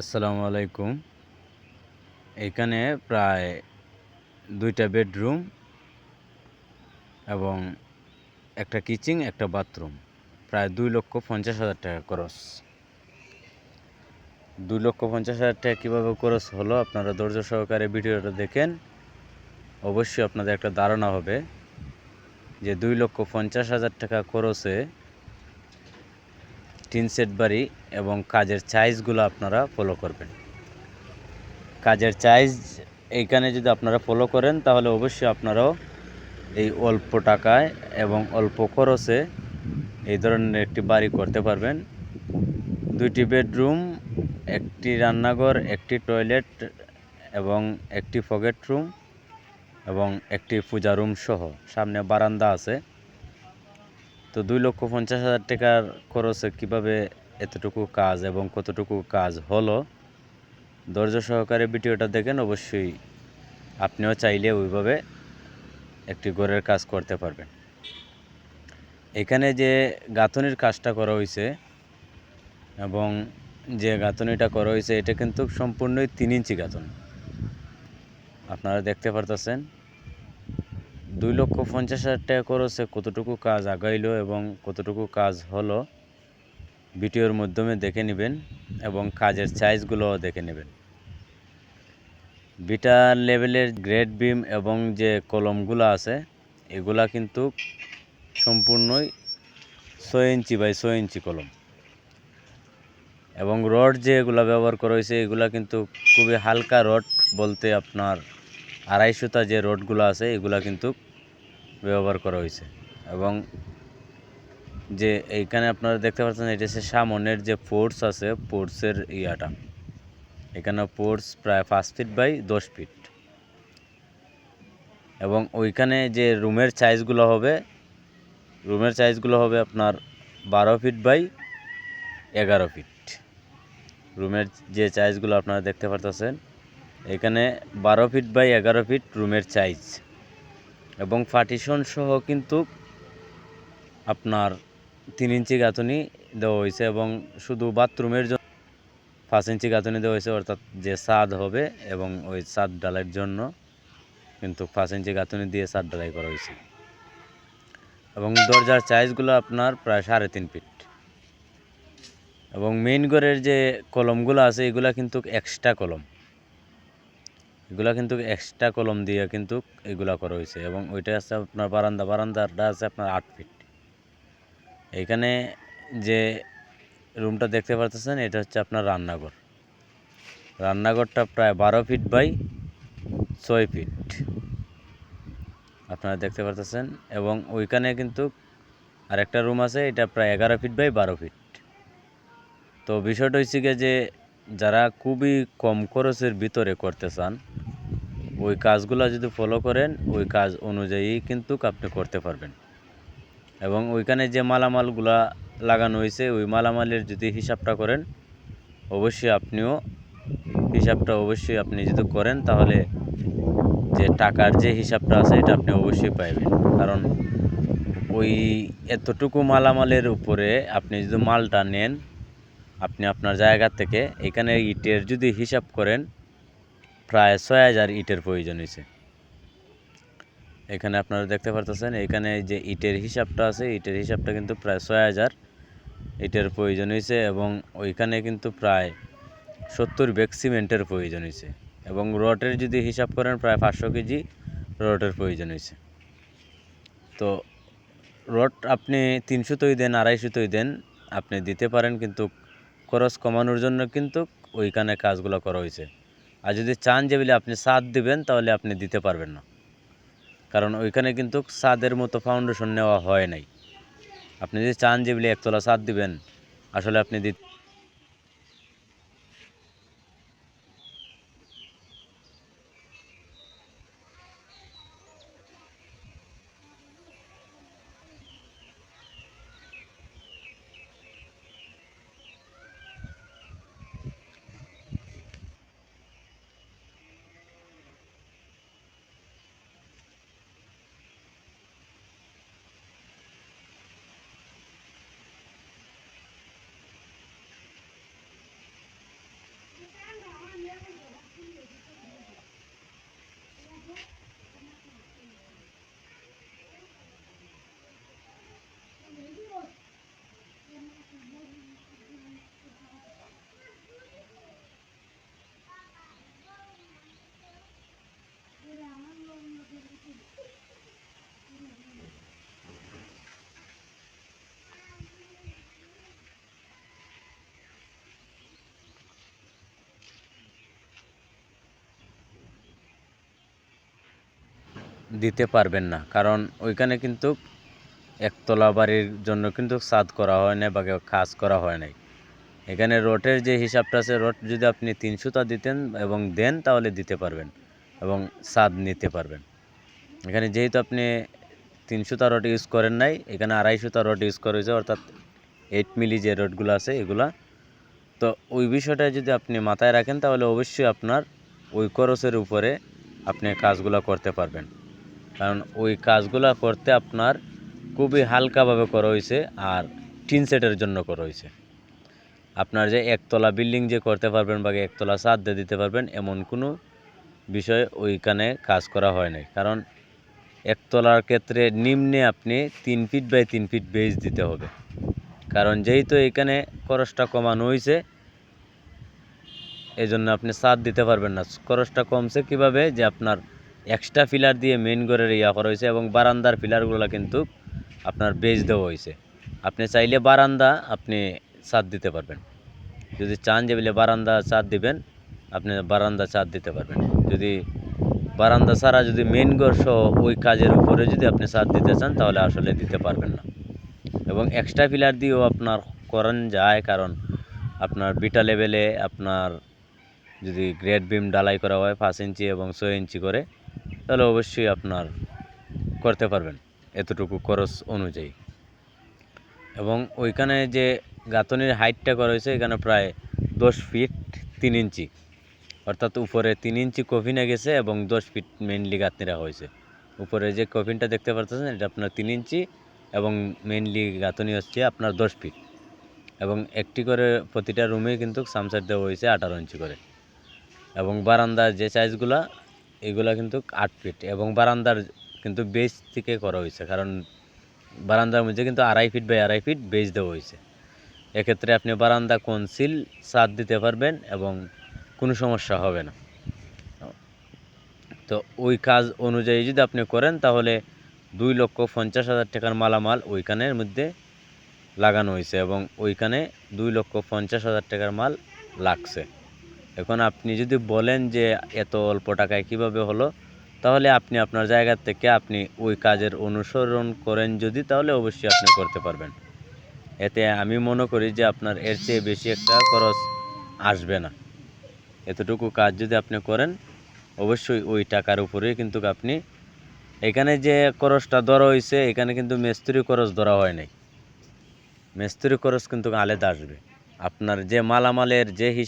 আসসালামু আলাইকুম। এখানে প্রায় ২ টা বেডরুম এবং একটা কিচেন, একটা বাথরুম। প্রায় ৳২,৫০,০০০ খরচ। ৳২,৫০,০০০ কিভাবে খরচ হলো আপনারা ধৈর্য সহকারে ভিডিওটা দেখেন। অবশ্যই আপনাদের একটা ধারণা হবে যে ৳২,৫০,০০০ খরচে টিন শেড বাড়ি এবং কাজের সাইজগুলো আপনারা ফলো করবেন। কাজের সাইজ এইখানে যদি আপনারা ফলো করেন তাহলে অবশ্যই আপনারাও এই অল্প টাকায় এবং অল্প খরচে এই ধরনের একটি বাড়ি করতে পারবেন। ২টি বেডরুম, একটি রান্নাঘর, একটি টয়লেট এবং একটি পকেট রুম এবং একটি পূজা রুম সহ সামনে বারান্দা আছে। তো ৳২,৫০,০০০ খরচে কীভাবে এতটুকু কাজ এবং কতটুকু কাজ হলো, ধৈর্য সহকারে ভিডিওটা দেখেন। অবশ্যই আপনিও চাইলে ওইভাবে একটি ঘরের কাজ করতে পারবেন। এখানে যে গাঁথনির কাজটা করা হইছে এবং যে গাঁথনিটা করা হইছে এটা কিন্তু সম্পূর্ণই ৩ ইঞ্চি গাঁথনি। আপনারা দেখতে পারতেছেন। ৳২,৫০,০০০ খরচে কতটুকু কাজ আগাইলো এবং কতটুকু কাজ হলো ভিডিওর মাধ্যমে দেখে নিবেন এবং কাজের সাইজগুলোও দেখে নেবেন। বিটা লেভেলের গ্রেড বিম এবং যে কলমগুলো আছে এগুলা কিন্তু সম্পূর্ণই ৬ ইঞ্চি বাই ৬ ইঞ্চি কলম এবং রড যেগুলা ব্যবহার করা হয়েছে এগুলা কিন্তু খুবই হালকা রড, বলতে আপনার ২৫০টা যে রডগুলো আছে এগুলা কিন্তু ব্যবহার করা হয়েছে। এবং যে এইখানে আপনারা দেখতে পাচ্ছেন এটা হচ্ছে সামনের যে ফোর্স আছে, ফোর্সের ইয়াটা, এখানে ফোর্স প্রায় ৫ ফিট বাই ১০ ফিট এবং ওইখানে যে রুমের সাইজগুলো হবে আপনার ১২ ফিট বাই ১১ ফিট। রুমের যে সাইজগুলো আপনারা দেখতে পারতেছেন এখানে ১২ ফিট বাই ১১ ফিট রুমের সাইজ এবং পার্টিশন সহ কিন্তু আপনার ৩ ইঞ্চি গাঁথনি দেওয়া হয়েছে এবং শুধু বাথরুমের জন্য ৫ ইঞ্চি গাঁথনি দেওয়া হয়েছে, অর্থাৎ যে ছাদ হবে এবং ওই ছাদ ঢালাইয়ের জন্য কিন্তু ৫ ইঞ্চি গাঁথনি দিয়ে ছাদ ঢালাই করা হয়েছে এবং দরজার সাইজগুলো আপনার প্রায় ৩.৫ ফিট এবং মেইন ঘরের যে কলমগুলো আছে এগুলা কিন্তু এক্সট্রা কলম দিয়ে কিন্তু এগুলা করা হয়েছে এবং ওইটা আছে আপনার বারান্দাটা আছে আপনার ৮ ফিট। এখানে যে রুমটা দেখতে পাচ্ছেন এটা হচ্ছে আপনার রান্নাঘরটা প্রায় ১২ ফিট বাই ৬ ফিট আপনারা দেখতে পাচ্ছেন এবং ওইখানে কিন্তু আরেকটা রুম আছে, এটা প্রায় ১১ ফিট বাই ১২ ফিট। তো বিষয়টা হচ্ছে গিয়ে যে যারা খুবই কম খরচের ভিতরে করতে চান ওই কাজগুলো যদি ফলো করেন ওই কাজ অনুযায়ী কিন্তু আপনি করতে পারবেন এবং ওইখানে যে মালামালগুলা লাগানো হয়েছে ওই মালামালের যদি হিসাবটা করেন অবশ্যই আপনি যদি করেন তাহলে যে টাকার যে হিসাবটা আছে এটা আপনি অবশ্যই পাইবেন। কারণ ওই এতটুকু মালামালের উপরে আপনি যদি মালটা নেন আপনি আপনার জায়গা থেকে, এখানে ইটের যদি হিসাব করেন প্রায় ৬,০০০ ইটের প্রয়োজন হয়েছে। এখানে আপনারা দেখতে পারতেছেন এখানে যে ইটের হিসাবটা আছে ইটের হিসাবটা কিন্তু প্রায় ৬,০০০ ইটের প্রয়োজন হয়েছে এবং ওইখানে কিন্তু প্রায় ৭০ ব্যাগ সিমেন্টের প্রয়োজন হয়েছে এবং রডের যদি হিসাব করেন প্রায় ৫০০ কেজি রডের প্রয়োজন হয়েছে। তো রড আপনি ৩০০ দেন ২৫০ দেন আপনি দিতে পারেন, কিন্তু খরচ কমানোর জন্য কিন্তু ওইখানে কাজগুলো করা হয়েছে। আর যদি চান যে বলে আপনি ছাদ দিবেন তাহলে আপনি দিতে পারবেন না, কারণ ওইখানে কিন্তু ছাদের মতো ফাউন্ডেশন নেওয়া হয় নাই। আপনি যদি চান যে বলে একতলা ছাদ দিবেন আসলে আপনি দিতে পারবেন না, কারণ ওইখানে কিন্তু একতলা বাড়ির জন্য কিন্তু ছাদ করা হয় না বা কাজ করা হয় নাই। এখানে রডের যে হিসাবটা আছে, রড যদি আপনি 3 সুতা দিতেন এবং দেন তাহলে দিতে পারবেন এবং ছাদ নিতে পারবেন। এখানে যেহেতু আপনি 3 সুতা রড ইউজ করেন নাই, এখানে 2.5 সুতা রড ইউজ করা হয়েছে, অর্থাৎ 8 মিলি যে রডগুলো আছে এগুলা। তো ওই বিষয়টা যদি আপনি মাথায় রাখেন তাহলে অবশ্যই আপনার ওই খরচের উপরে আপনি কাজগুলো করতে পারবেন। কারণ ওই কাজগুলো করতে আপনার খুবই হালকাভাবে করা হয়েছে, আর টিন সেটের জন্য করা হয়েছে। আপনার যে একতলা বিল্ডিং যে করতে পারবেন বা একতলা ছাদ দিয়ে দিতে পারবেন এমন কোনো বিষয় ওইখানে কাজ করা হয় নাই। কারণ একতলার ক্ষেত্রে নিম্নে আপনি 3 ফিট বাই 3 ফিট বেজ দিতে হবে। কারণ যেহেতু এখানে খরচটা কমানো হয়েছে, এই জন্য আপনি ছাদ দিতে পারবেন না। খরচটা কমছে কিভাবে, যে আপনার এক্সট্রা পিলার দিয়ে মেইন ঘরের ইয়া করা হয়েছে এবং বারান্দার পিলারগুলো কিন্তু আপনার বেজ দেওয়া হয়েছে। আপনি চাইলে বারান্দা আপনি ছাদ দিতে পারবেন। যদি চান যে বলে বারান্দা ছাদ দিবেন, আপনি বারান্দা ছাদ দিতে পারবেন। যদি বারান্দা ছাড়া যদি মেইন ঘর সহ ওই কাজের উপরে যদি আপনি ছাদ দিতে চান তাহলে আসলে দিতে পারবেন না। এবং এক্সট্রা পিলার দিয়েও আপনার করেন যায়, কারণ আপনার বিটা লেভেলে আপনার যদি গ্রেড বিম ঢালাই করা হয় 5 ইঞ্চি এবং 6 ইঞ্চি করে, তাহলে অবশ্যই আপনার করতে পারবেন এতটুকু খরচ অনুযায়ী। এবং ওইখানে যে গাঁথনির হাইটটা করা হয়েছে, এখানে প্রায় 10 ফিট 3 ইঞ্চি, অর্থাৎ উপরে 3 ইঞ্চি কফিনে গেছে এবং 10 ফিট মেইনলি গাঁথনি রাখা হয়েছে। উপরে যে কফিনটা দেখতে পাচ্ছেন এটা আপনার 3 ইঞ্চি এবং মেইনলি গাঁথনি হচ্ছে আপনার 10 ফিট, এবং একটি করে প্রতিটা রুমেই কিন্তু সামসাইড দেওয়া হয়েছে 18 ইঞ্চি করে। এবং বারান্দার যে সাইজগুলা এগুলা কিন্তু 8 ফিট, এবং বারান্দার কিন্তু বেস থেকে করা হয়েছে, কারণ বারান্দার মধ্যে কিন্তু 2.5 ফিট বাই 2.5 ফিট বেস দেওয়া হয়েছে। এক্ষেত্রে আপনি বারান্দা কনসিল ছাদ দিতে পারবেন এবং কোনো সমস্যা হবে না। তো ওই কাজ অনুযায়ী যদি আপনি করেন তাহলে 2,50,000 টাকার মালামাল ওইখানের মধ্যে লাগানো হয়েছে এবং ওইখানে 2,50,000 টাকার মাল লাগছে। এখন আপনি যদি বলেন যে এত অল্প টাকায় কিভাবে হলো, তাহলে আপনি আপনার জায়গা থেকে আপনি ওই কাজের অনুসরণ করেন যদি, তাহলে অবশ্যই আপনি করতে পারবেন। এতে আমি মনে করি যে আপনার এর চেয়ে বেশি একটা খরচ আসবে না। এতটুকু কাজ যদি আপনি করেন অবশ্যই ওই টাকার উপরেই কিন্তু আপনি, এখানে যে খরচটা ধরা হয়েছে এখানে কিন্তু মিস্ত্রি খরচ ধরা হয় নাই। মিস্ত্রি খরচ কিন্তু আলাদা আসবে। আপনার যে মালামালের যে হিসাব